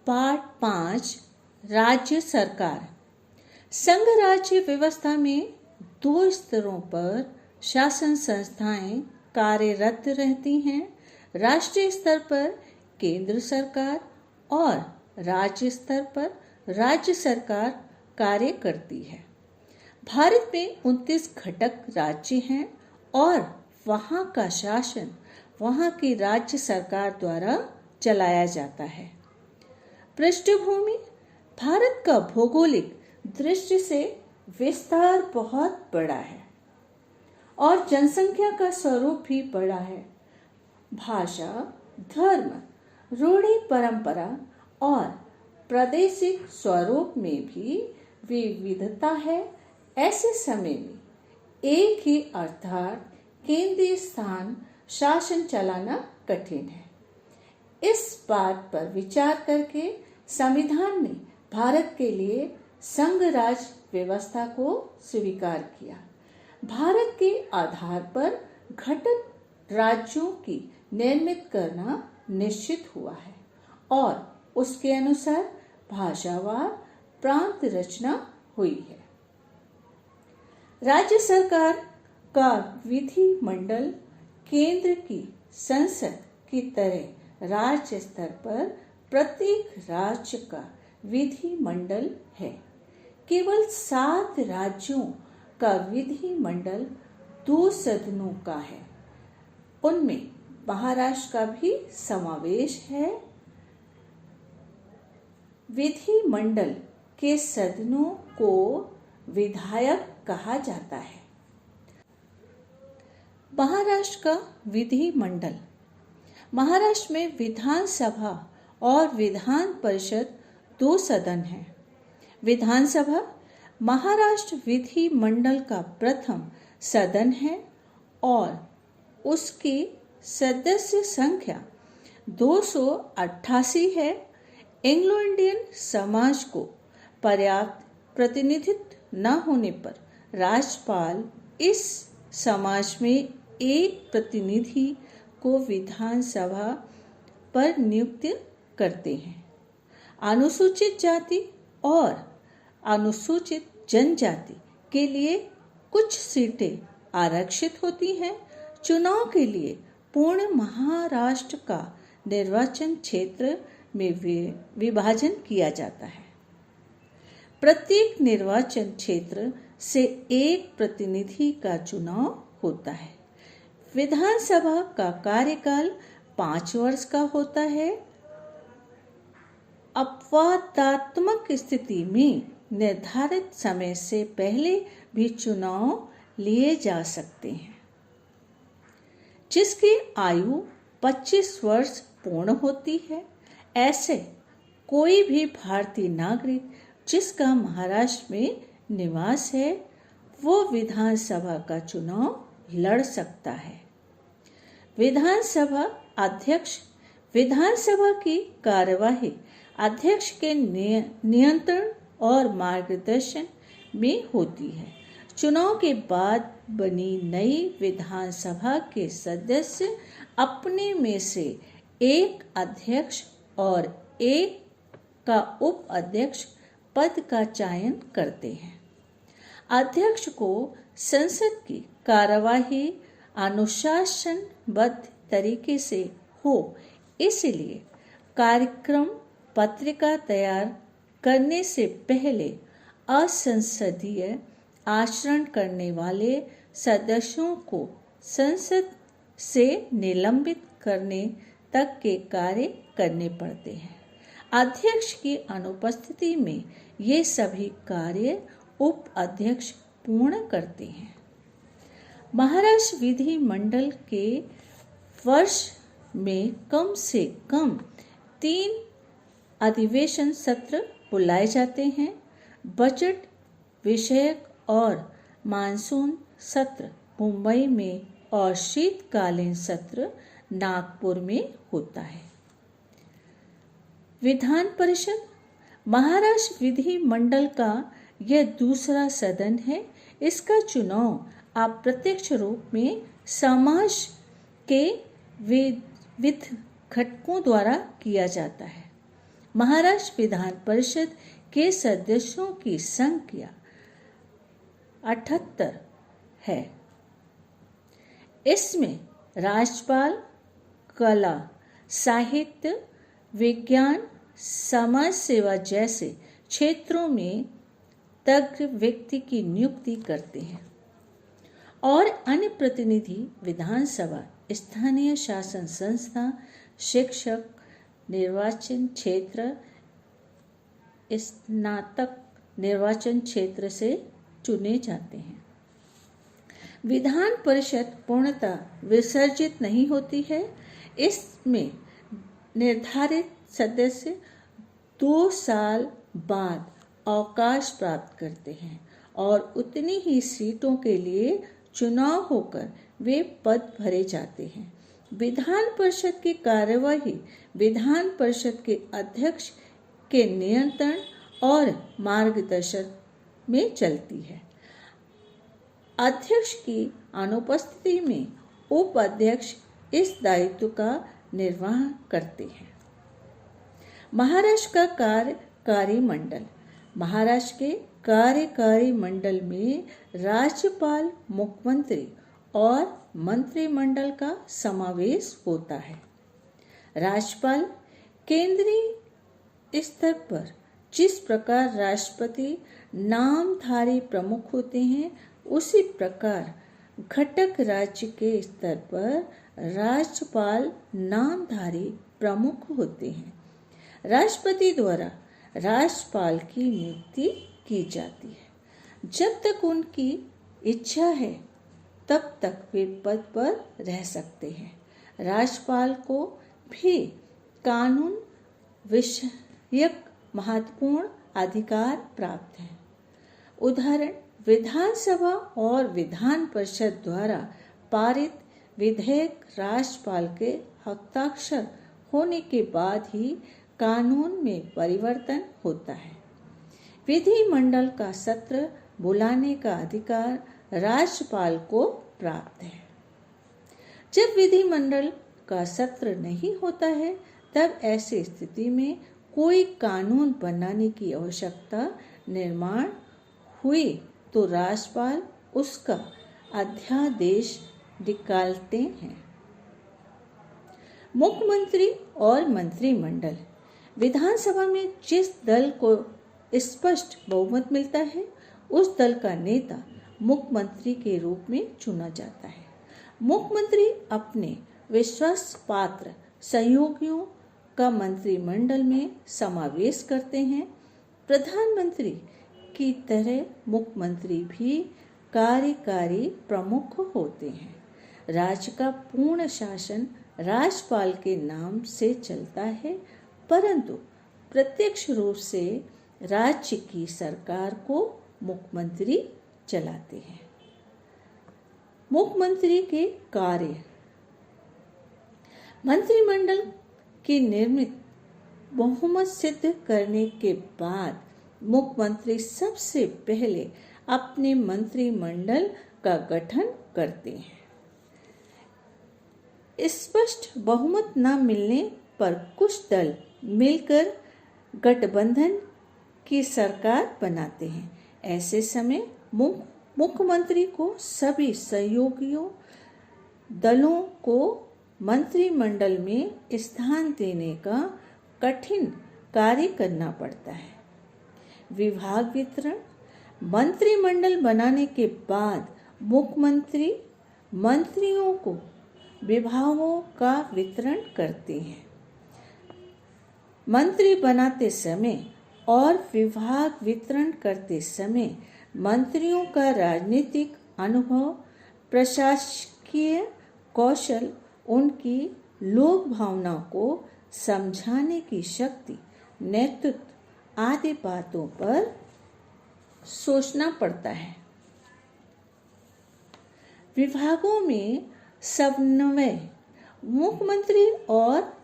Part 5 राज्य सरकार। संघ राज्य व्यवस्था में दो स्तरों पर शासन संस्थाएं कार्यरत रहती हैं। राष्ट्रीय स्तर पर केंद्र सरकार और राज्य स्तर पर राज्य सरकार कार्य करती है। भारत में 29 घटक राज्य हैं और वहाँ का शासन वहाँ की राज्य सरकार द्वारा चलाया जाता है। पृष्ठभूमि: भारत का भौगोलिक दृष्टि से विस्तार बहुत बड़ा है और जनसंख्या का स्वरूप भी बड़ा है। भाषा, धर्म, रूढ़ि परंपरा और प्रादेशिक स्वरूप में भी विविधता है। ऐसे समय में एक ही अर्थात केंद्रीय स्थान शासन चलाना कठिन है। इस बात पर विचार करके संविधान ने भारत के लिए संघ राज्य व्यवस्था को स्वीकार किया। भारत के आधार पर घटक राज्यों की निर्मित करना निश्चित हुआ है और उसके अनुसार भाषावार प्रांत रचना हुई है। राज्य सरकार का विधिमंडल केंद्र की संसद की तरह राज्य स्तर पर प्रत्येक राज्य का विधिमंडल है। केवल 7 राज्यों का विधिमंडल 2 सदनों का है। उनमें महाराष्ट्र का भी समावेश है। विधिमंडल के सदनों को विधायक कहा जाता है। महाराष्ट्र का विधिमंडल: महाराष्ट्र में विधानसभा और विधान परिषद 2 सदन हैं। विधानसभा महाराष्ट्र विधिमंडल का प्रथम सदन है और उसकी सदस्य संख्या 288 है। एंग्लो इंडियन समाज को पर्याप्त प्रतिनिधित्व न होने पर राज्यपाल इस समाज में एक प्रतिनिधि को विधानसभा पर नियुक्त करते हैं। अनुसूचित जाति और अनुसूचित जनजाति के लिए कुछ सीटें आरक्षित होती हैं। चुनाव के लिए पूर्ण महाराष्ट्र का निर्वाचन क्षेत्र में विभाजन किया जाता है। प्रत्येक निर्वाचन क्षेत्र से एक प्रतिनिधि का चुनाव होता है। विधानसभा का कार्यकाल 5 वर्ष का होता है। अपवादात्मक स्थिति में निर्धारित समय से पहले भी चुनाव लिए जा सकते हैं। जिसकी आयु 25 वर्ष पूर्ण होती है, ऐसे कोई भी भारतीय नागरिक जिसका महाराष्ट्र में निवास है, वो विधानसभा का चुनाव लड़ सकता है। विधानसभा अध्यक्ष: विधानसभा की कार्यवाही अध्यक्ष के नियंत्रण और मार्गदर्शन में होती है। चुनाव के बाद बनी नई विधानसभा के सदस्य अपने में से एक अध्यक्ष और एक का उप अध्यक्ष पद का चयन करते हैं। अध्यक्ष को संसद की कार्यवाही अनुशासनबद्ध तरीके से हो, इसलिए कार्यक्रम पत्रिका तैयार करने से पहले असंसदीय आचरण करने वाले सदस्यों को संसद से निलंबित करने तक के कार्य करने पड़ते हैं। अध्यक्ष की अनुपस्थिति में ये सभी कार्य उप अध्यक्ष पूर्ण करते हैं। महाराष्ट्र विधिमंडल के वर्ष में कम से कम 3 अधिवेशन सत्र बुलाए जाते हैं। बजट विषयक और मानसून सत्र मुंबई में और शीतकालीन सत्र नागपुर में होता है। विधान परिषद महाराष्ट्र विधिमंडल का यह दूसरा सदन है। इसका चुनाव अप्रत्यक्ष रूप में समाज के विविध घटकों द्वारा किया जाता है। महाराष्ट्र विधान परिषद के सदस्यों की संख्या 78 है। इसमें राज्यपाल, कला, साहित्य, विज्ञान, समाज सेवा जैसे क्षेत्रों में तज्ञ व्यक्ति की नियुक्ति करते हैं और अन्य प्रतिनिधि विधानसभा, स्थानीय शासन संस्था, शिक्षक, निर्वाचन क्षेत्र, स्नातक निर्वाचन क्षेत्र से चुने जाते हैं। विधान परिषद पूर्णतः विसर्जित नहीं होती है। इसमें निर्धारित सदस्य 2 साल बाद अवकाश प्राप्त करते हैं और उतनी ही सीटों के लिए चुनाव होकर वे पद भरे जाते हैं। विधान परिषद की कार्यवाही विधान परिषद के अध्यक्ष के नियंत्रण और मार्गदर्शन में चलती है। अध्यक्ष की अनुपस्थिति में उपाध्यक्ष इस दायित्व का निर्वाह करते हैं। महाराष्ट्र का कार्यकारी मंडल। महाराष्ट्र के कार्यकारी मंडल में राज्यपाल, मुख्यमंत्री और मंत्रिमंडल का समावेश होता है। राज्यपाल केंद्रीय स्तर पर जिस प्रकार राष्ट्रपति नामधारी प्रमुख होते हैं, उसी प्रकार घटक राज्य के स्तर पर राज्यपाल नामधारी प्रमुख होते हैं। राष्ट्रपति द्वारा राज्यपाल की नियुक्ति की जाती है। जब तक उनकी इच्छा है तब तक वे पद पर रह सकते हैं। राज्यपाल को भी कानून विषयक महत्वपूर्ण अधिकार प्राप्त है। उदाहरण, विधानसभा और विधान परिषद द्वारा पारित विधेयक राज्यपाल के हस्ताक्षर होने के बाद ही कानून में परिवर्तन होता है। विधिमंडल का सत्र बुलाने का अधिकार राज्यपाल को प्राप्त है। जब विधिमंडल का सत्र नहीं होता है, तब ऐसी स्थिति में कोई कानून बनाने की आवश्यकता निर्माण हुई तो राज्यपाल उसका अध्यादेश निकालते हैं। मुख्यमंत्री और मंत्रिमंडल। विधानसभा में जिस दल को स्पष्ट बहुमत मिलता है, उस दल का नेता मुख्यमंत्री के रूप में चुना जाता है। मुख्यमंत्री अपने विश्वास पात्र सहयोगियों का मंत्रिमंडल में समावेश करते हैं। प्रधानमंत्री की तरह मुख्यमंत्री भी कार्यकारी प्रमुख होते हैं। राज्य का पूर्ण शासन राज्यपाल के नाम से चलता है, परंतु प्रत्यक्ष रूप से राज्य की सरकार को मुख्यमंत्री चलाते हैं। मुख्यमंत्री के कार्य। मंत्रिमंडल की निर्मित बहुमत सिद्ध करने के बाद मुख्यमंत्री सबसे पहले अपने मंत्रिमंडल का गठन करते हैं। स्पष्ट बहुमत न मिलने पर कुछ दल मिलकर गठबंधन की सरकार बनाते हैं। ऐसे समय मुख्यमंत्री को सभी सहयोगियों दलों को मंत्रिमंडल में स्थान देने का कठिन कार्य करना पड़ता है। विभाग वितरण। मंत्रिमंडल बनाने के बाद मुख्यमंत्री मंत्रियों को विभागों का वितरण करते हैं। मंत्री बनाते समय और विभाग वितरण करते समय मंत्रियों का राजनीतिक अनुभव, प्रशासकीय कौशल, उनकी लोक भावना को समझाने की शक्ति, नेतृत्व आदि बातों पर सोचना पड़ता है। विभागों में समन्वय। मुख्यमंत्री और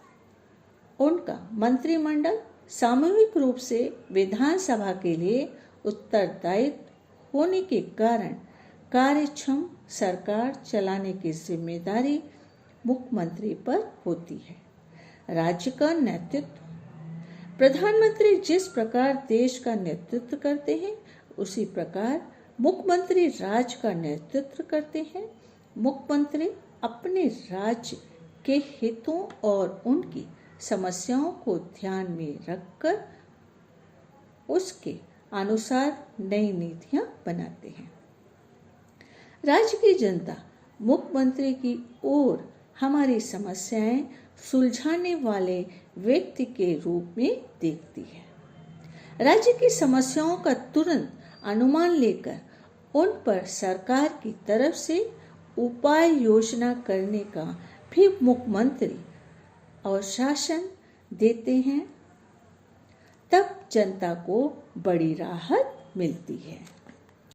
उनका मंत्रिमंडल सामूहिक रूप से विधानसभा के लिए उत्तरदायित्व होने के कारण कार्यक्षम सरकार चलाने की जिम्मेदारी मुख्यमंत्री पर होती है। राज्य का नेतृत्व। प्रधानमंत्री जिस प्रकार देश का नेतृत्व करते हैं, उसी प्रकार मुख्यमंत्री राज्य का नेतृत्व करते हैं। मुख्यमंत्री अपने राज्य के हितों और उनकी समस्याओं को ध्यान में रखकर उसके अनुसार नई नीतियां बनाते हैं। राज्य की जनता मुख्यमंत्री की ओर हमारी समस्याएं सुलझाने वाले व्यक्ति के रूप में देखती है। राज्य की समस्याओं का तुरंत अनुमान लेकर उन पर सरकार की तरफ से उपाय योजना करने का भी मुख्यमंत्री और शासन देते हैं। तब जनता को बड़ी राहत मिलती है।